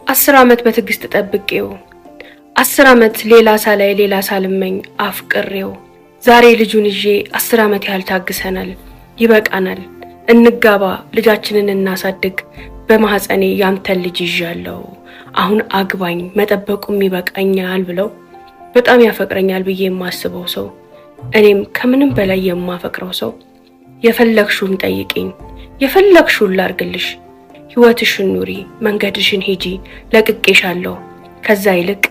10 ዓመት በትግስት ተጠብቄው 10 ዓመት ሌላ ሳላይ ሌላ ሳልመኝ አፍቅሬው ዛሬ ልጁን ይዤ 10 ዓመት ያህል ታግሰናል። ይበቃናል፣ እንጋባ፣ ልጃችንን እናሳድግ። በማህፀኔ ያንተን ልጅ ይዣለሁ፣ አሁን አግባኝ፣ መጠበቁም ይበቃኛል ብለው በጣም ያፈቅረኛል ብዬ የማስበው ሰው፣ እኔም ከምንም በላይ የማፈቅረው ሰው የፈለግሽውን ጠይቂኝ፣ የፈለግሽውን ላርግልሽ፣ ህይወትሽን ኑሪ፣ መንገድሽን ሂጂ፣ ለቅቄሻለሁ። ከዛ ይልቅ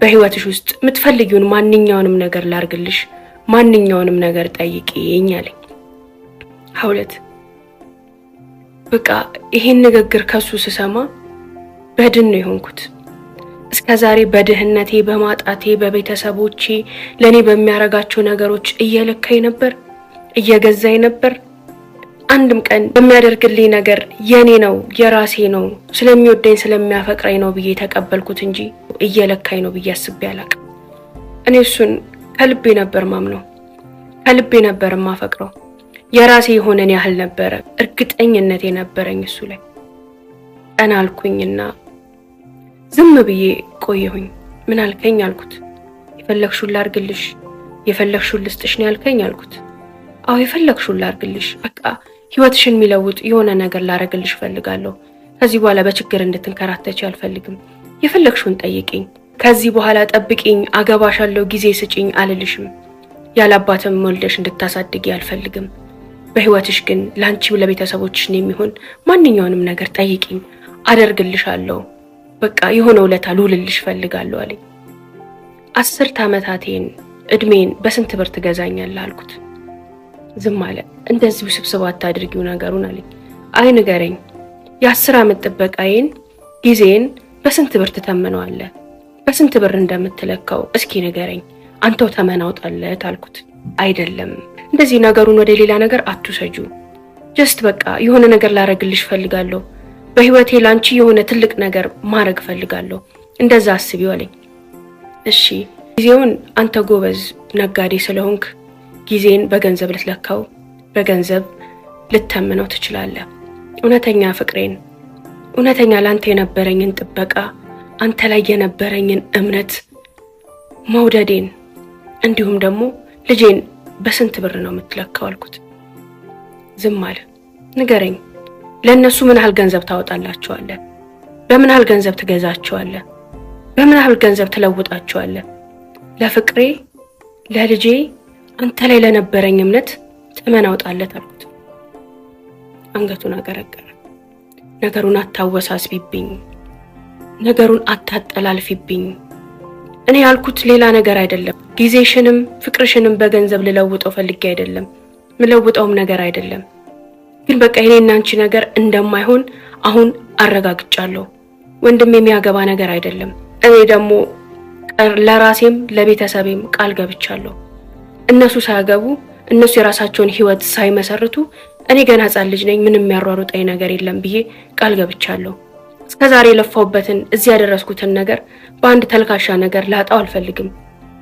በህይወትሽ ውስጥ የምትፈልጊውን ማንኛውንም ነገር ላርግልሽ፣ ማንኛውንም ነገር ጠይቂኝ አለኝ። ሐውለት በቃ ይሄን ንግግር ከሱ ስሰማ በድን ነው የሆንኩት። እስከዛሬ በድህነቴ፣ በማጣቴ፣ በቤተሰቦቼ ለኔ በሚያረጋቸው ነገሮች እየለካኝ ነበር፣ እየገዛኝ ነበር። አንድም ቀን በሚያደርግልኝ ነገር የኔ ነው የራሴ ነው ስለሚወደኝ ስለሚያፈቅረኝ ነው ብዬ ተቀበልኩት እንጂ እየለካኝ ነው ብዬ አስቤ አላቅም። እኔ እሱን ከልቤ ነበር ማምነው፣ ከልቤ ነበር ማፈቅረው። የራሴ የሆነን ያህል ነበር እርግጠኝነት የነበረኝ እሱ ላይ። ቀና አልኩኝና ዝም ብዬ ቆየሁኝ። ምን አልከኝ አልኩት። የፈለግሽውን ላርግልሽ፣ የፈለግሽውን ልስጥሽ ነው ያልከኝ አልኩት። አዎ የፈለግሽውን ላርግልሽ፣ በቃ ህይወትሽን የሚለውጥ የሆነ ነገር ላረግልሽ ፈልጋለሁ። ከዚህ በኋላ በችግር እንድትንከራተች አልፈልግም። የፈለግሽውን ጠይቂኝ፣ ከዚህ በኋላ ጠብቂኝ፣ አገባሻለሁ፣ ጊዜ ስጪኝ አልልሽም። ያላባተም ወልደሽ እንድታሳድጊ አልፈልግም። በህይወትሽ ግን ላንቺ ለቤተሰቦችሽ የሚሆን ማንኛውንም ነገር ጠይቂኝ፣ አደርግልሻለሁ። በቃ የሆነ ውለታ ልውልልሽ ፈልጋለሁ አለኝ። 10 ዓመታቴን እድሜን በስንት ብር ትገዛኛለህ አልኩት። ዝም አለ። እንደዚህ ውስብስብ አታድርጊው ነገሩን አለኝ። አይ ንገረኝ፣ የ10 ዓመት ጥበቃዬን ጊዜን በስንት ብር ትተምነዋለህ? በስንት ብር እንደምትለካው እስኪ ንገረኝ፣ አንተው ተመናውጣለት አልኩት። አይደለም እንደዚህ ነገሩን ወደ ሌላ ነገር አትውሰጁ። ጀስት በቃ የሆነ ነገር ላረግልሽ ፈልጋለሁ። በህይወቴ ላንቺ የሆነ ትልቅ ነገር ማረግ ፈልጋለሁ። እንደዛ አስቢው አለኝ። እሺ ጊዜውን አንተ ጎበዝ ነጋዴ ስለሆንክ ጊዜን በገንዘብ ልትለካው፣ በገንዘብ ልተምነው ትችላለህ። እውነተኛ ፍቅሬን፣ እውነተኛ ላንተ የነበረኝን ጥበቃ፣ አንተ ላይ የነበረኝን እምነት፣ መውደዴን እንዲሁም ደግሞ ልጄን በስንት ብር ነው የምትለካው አልኩት። ዝም አለ። ንገረኝ፣ ለነሱ ምን ያህል ገንዘብ ታወጣላቸዋለህ? በምን ያህል ገንዘብ ትገዛቸዋለህ? በምን ያህል ገንዘብ ትለውጣቸዋለህ? ለፍቅሬ፣ ለልጄ፣ አንተ ላይ ለነበረኝ እምነት ተመን አውጣለት አልኩት። አንገቱን አቀረቀረ። ነገሩን አታወሳስቢብኝ፣ ነገሩን አታጠላልፊብኝ። እኔ ያልኩት ሌላ ነገር አይደለም። ጊዜሽንም ፍቅርሽንም በገንዘብ ልለውጠው ፈልጌ አይደለም፣ ምለውጠውም ነገር አይደለም። ግን በቃ የኔና አንቺ ነገር እንደማይሆን አሁን አረጋግጫለሁ። ወንድም የሚያገባ ነገር አይደለም። እኔ ደግሞ ለራሴም ለቤተሰቤም ቃል ገብቻለሁ። እነሱ ሳያገቡ እነሱ የራሳቸውን ህይወት ሳይመሰርቱ እኔ ገና ህፃን ልጅ ነኝ፣ ምንም ያሯሩጠኝ ነገር የለም ብዬ ቃል ገብቻለሁ። እስከዛሬ ለፋውበትን እዚህ ያደረስኩትን ነገር በአንድ ተልካሻ ነገር ላጣው አልፈልግም።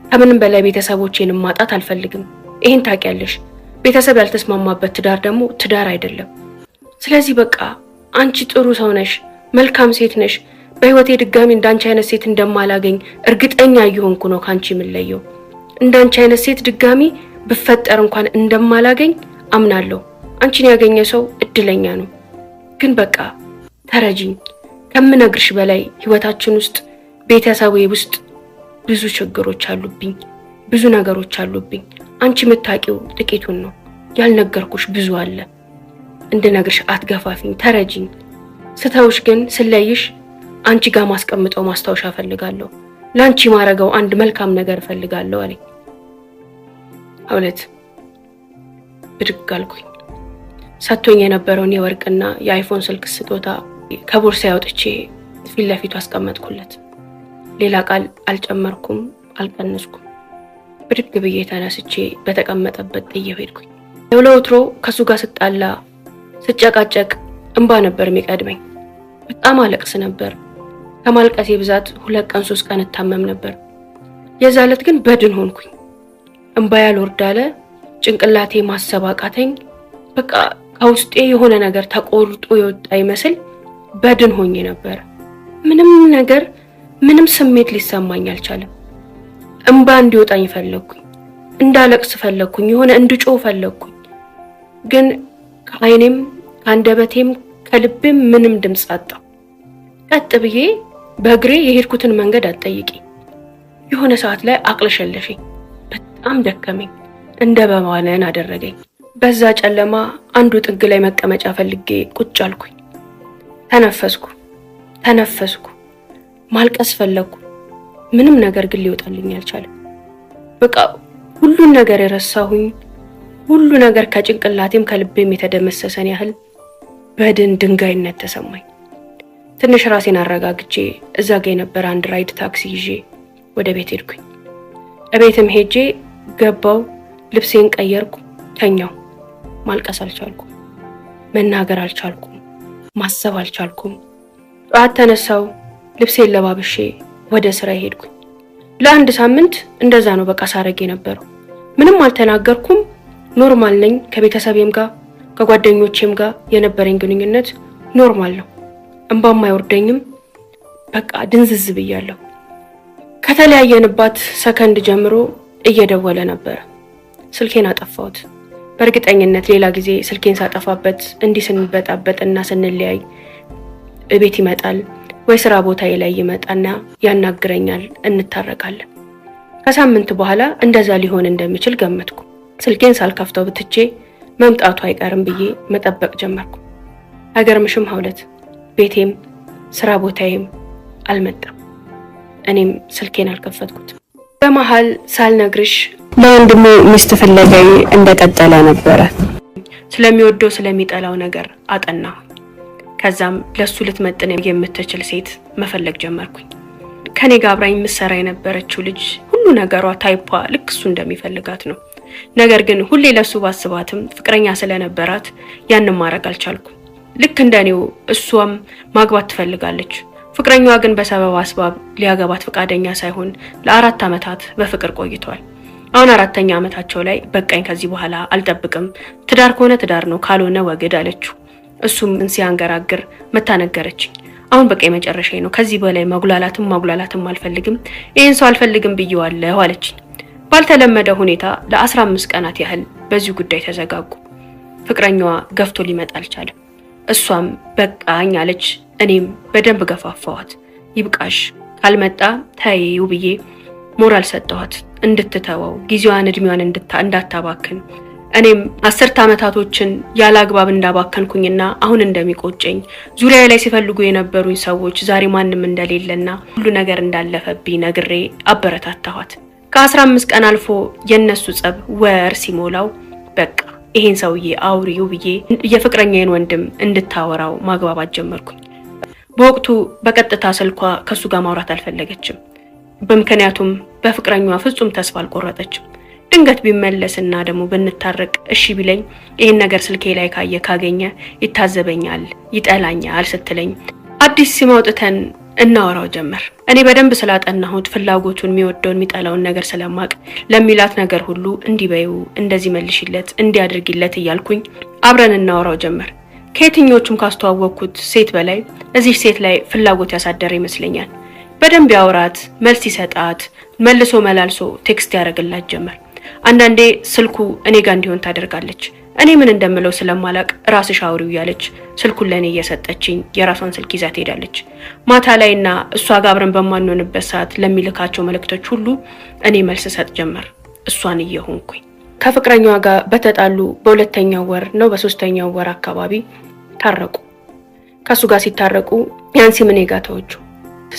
ከምንም በላይ ቤተሰቦቼን ማጣት አልፈልግም። ይሄን ታውቂያለሽ። ቤተሰብ ያልተስማማበት ትዳር ደግሞ ትዳር አይደለም። ስለዚህ በቃ አንቺ ጥሩ ሰው ነሽ፣ መልካም ሴት ነሽ። በህይወቴ ድጋሚ እንዳንቺ አይነት ሴት እንደማላገኝ እርግጠኛ እየሆንኩ ነው ካንቺ የምለየው። እንዳንቺ አይነት ሴት ድጋሚ ብፈጠር እንኳን እንደማላገኝ አምናለሁ። አንቺን ያገኘ ሰው እድለኛ ነው። ግን በቃ ተረጂኝ። ከምነግርሽ በላይ ህይወታችን ውስጥ ቤተሰቤ ውስጥ ብዙ ችግሮች አሉብኝ፣ ብዙ ነገሮች አሉብኝ። አንቺ የምታውቂው ጥቂቱን ነው፣ ያልነገርኩሽ ብዙ አለ። እንድነግርሽ አትገፋፊኝ፣ ተረጂኝ። ስተውሽ ግን ስለይሽ አንቺ ጋር ማስቀምጠው ማስታወሻ ፈልጋለሁ። ላንቺ ማረገው አንድ መልካም ነገር ፈልጋለሁ አለኝ። ሐውለት ብድግ አልኩኝ። ሰጥቶኝ የነበረውን የወርቅና የአይፎን ስልክ ስጦታ ከቦርሳ ያወጥቼ ፊት ለፊቱ አስቀመጥኩለት። ሌላ ቃል አልጨመርኩም፣ አልቀነስኩም። ብድግ ብዬ ተነስቼ በተቀመጠበት ጥዬው ሄድኩኝ። ለወትሮ ከሱ ጋር ስጣላ ስጨቃጨቅ እንባ ነበር የሚቀድመኝ። በጣም አለቅስ ነበር። ከማልቀሴ ብዛት 2 ቀን 3 ቀን እታመም ነበር። የዛለት ግን በድን ሆንኩኝ። እንባ ያልወርድ አለ። ጭንቅላቴ ማሰብ አቃተኝ። በቃ ከውስጤ የሆነ ነገር ተቆርጦ የወጣ ይመስል በድን ሆኜ ነበር። ምንም ስሜት ሊሰማኝ አልቻለም። እንባ እንዲወጣኝ ፈለኩኝ፣ እንዳለቅስ ፈለኩኝ፣ የሆነ እንድጮህ ፈለኩኝ። ግን ከዓይኔም ከአንደበቴም ከልቤም ምንም ድምፅ አጣሁ። ቀጥ ብዬ በእግሬ የሄድኩትን መንገድ አትጠይቂ። የሆነ ሰዓት ላይ አቅለሸለሸኝ፣ በጣም ደከመኝ፣ እንደ በማነን አደረገኝ። በዛ ጨለማ አንዱ ጥግ ላይ መቀመጫ ፈልጌ ቁጭ አልኩኝ። ተነፈስኩ፣ ማልቀስ ፈለኩ። ምንም ነገር ግን ሊወጣልኝ አልቻለም። በቃ ሁሉን ነገር የረሳሁኝ፣ ሁሉ ነገር ከጭንቅላቴም ከልቤም የተደመሰሰን ያህል በድን ድንጋይነት ተሰማኝ። ትንሽ ራሴን አረጋግቼ እዛ ጋ የነበረ አንድ ራይድ ታክሲ ይዤ ወደ ቤት ሄድኩኝ። እቤትም ሄጄ ገባው፣ ልብሴን ቀየርኩ፣ ተኛው። ማልቀስ አልቻልኩም፣ መናገር አልቻልኩም፣ ማሰብ አልቻልኩም። ጠዋት ተነሳው፣ ልብሴን ለባብሼ ወደ ስራ ሄድኩኝ። ለአንድ ሳምንት እንደዛ ነው በቃ ሳረግ የነበረው። ምንም አልተናገርኩም፣ ኖርማል ነኝ። ከቤተሰቤም ጋር ከጓደኞቼም ጋር የነበረኝ ግንኙነት ኖርማል ነው። እንባም አይወርደኝም። በቃ ድንዝዝ ብያለሁ። ከተለያየንባት ሰከንድ ጀምሮ እየደወለ ነበር። ስልኬን አጠፋሁት። በእርግጠኝነት ሌላ ጊዜ ስልኬን ሳጠፋበት እንዲህ ስንበጣበጥና ስንለያይ እቤት ይመጣል ወይ ስራ ቦታዬ ላይ ይመጣና ያናግረኛል፣ እንታረቃለን። ከሳምንት በኋላ እንደዛ ሊሆን እንደሚችል ገመትኩ። ስልኬን ሳልከፍተው ብትቼ መምጣቱ አይቀርም ብዬ መጠበቅ ጀመርኩ። አይገርምሽም ሀውለት? ቤቴም ስራ ቦታዬም አልመጣም። እኔም ስልኬን አልከፈትኩት። በመሃል ሳልነግርሽ ለወንድሜ ሚስት ፍለጋዬ እንደቀጠለ ነበረ። ስለሚወደው ስለሚጠላው ነገር አጠናሁ። ከዛም ለሱ ልትመጥን የምትችል ሴት መፈለግ ጀመርኩኝ። ከኔ ጋር አብራኝ ምሰራ የነበረችው ልጅ ሁሉ ነገሯ ታይፓ ልክ እሱ እንደሚፈልጋት ነው። ነገር ግን ሁሌ ለሱ ባስባትም ፍቅረኛ ስለነበራት ያንን ማድረግ አልቻልኩም። ልክ እንደኔው እሷም ማግባት ትፈልጋለች። ፍቅረኛዋ ግን በሰበብ አስባብ ሊያገባት ፈቃደኛ ሳይሆን ለ4 ዓመታት በፍቅር ቆይቷል። አሁን 4ኛ ዓመታቸው ላይ በቃኝ፣ ከዚህ በኋላ አልጠብቅም፣ ትዳር ከሆነ ትዳር ነው፣ ካልሆነ ወግድ አለችው። እሱም ሲያንገራግር መታነገረችኝ። አሁን በቃ የመጨረሻዬ ነው፣ ከዚህ በላይ ማጉላላትም አልፈልግም፣ ይሄን ሰው አልፈልግም ብየዋለሁ አለችኝ። ባልተለመደ ሁኔታ ለ15 ቀናት ያህል በዚህ ጉዳይ ተዘጋጉ። ፍቅረኛዋ ገፍቶ ሊመጣ አልቻለም። እሷም በቃኝ አለች። እኔም በደንብ ገፋፋዋት። ይብቃሽ፣ ካልመጣ ተይው ብዬ ሞራል ሰጠኋት እንድትተወው፣ ጊዜዋን እድሜዋን እንዳታባክን። እኔም 10 ዓመታቶችን ያላግባብ እንዳባከንኩኝና አሁን እንደሚቆጨኝ ዙሪያዬ ላይ ሲፈልጉ የነበሩኝ ሰዎች ዛሬ ማንም እንደሌለና ሁሉ ነገር እንዳለፈብኝ ነግሬ አበረታታኋት። ከ15 ቀን አልፎ የነሱ ጸብ ወር ሲሞላው በቃ ይሄን ሰውዬ አውሪው ብዬ የፍቅረኛዬን ወንድም እንድታወራው ማግባባት ጀመርኩኝ። በወቅቱ በቀጥታ ስልኳ ከሱ ጋር ማውራት አልፈለገችም። በምክንያቱም በፍቅረኛዋ ፍጹም ተስፋ አልቆረጠችም። ድንገት ቢመለስና ደግሞ ብንታረቅ እሺ ቢለኝ ይሄን ነገር ስልኬ ላይ ካገኘ ይታዘበኛል፣ ይጠላኛል ስትለኝ አዲስ ሲም አውጥተን እናወራው ጀመር። እኔ በደንብ ስላጠናሁት ፍላጎቱን፣ የሚወደውን የሚጠላውን ነገር ስለማቅ ለሚላት ነገር ሁሉ እንዲበዩ፣ እንደዚህ መልሽለት፣ እንዲያድርግለት እያልኩኝ አብረን እናወራው ጀመር። ከየትኞቹም ካስተዋወቅኩት ሴት በላይ እዚህ ሴት ላይ ፍላጎት ያሳደረ ይመስለኛል። በደንብ ያወራት፣ መልስ ይሰጣት፣ መልሶ መላልሶ ቴክስት ያደርግላት ጀመር። አንዳንዴ ስልኩ እኔ ጋር እንዲሆን ታደርጋለች። እኔ ምን እንደምለው ስለማላቅ ራስሽ አውሪው ያለች ስልኩን ለኔ እየሰጠችኝ የራሷን ስልክ ይዛ ትሄዳለች። ማታ ላይና እሷ ጋር አብረን በማንሆንበት ሰዓት ለሚልካቸው መልእክቶች ሁሉ እኔ መልስ ሰጥ ጀመር፣ እሷን እየሆንኩኝ። ከፍቅረኛዋ ጋር በተጣሉ በ2ኛው ወር ነው በ3ኛው ወር አካባቢ ታረቁ። ከሱ ጋር ሲታረቁ ያን ሲም እኔ ጋር ተወቹ።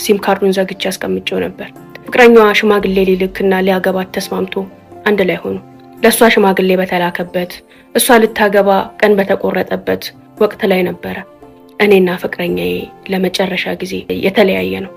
ሲም ካርዱን ዘግቼ አስቀምጬው ነበር። ፍቅረኛዋ ሽማግሌ ሊልክና ሊያገባት ተስማምቶ አንድ ላይ ሆኑ። ለሷ ሽማግሌ በተላከበት እሷ ልታገባ ቀን በተቆረጠበት ወቅት ላይ ነበረ እኔና ፍቅረኛዬ ለመጨረሻ ጊዜ የተለያየ ነው።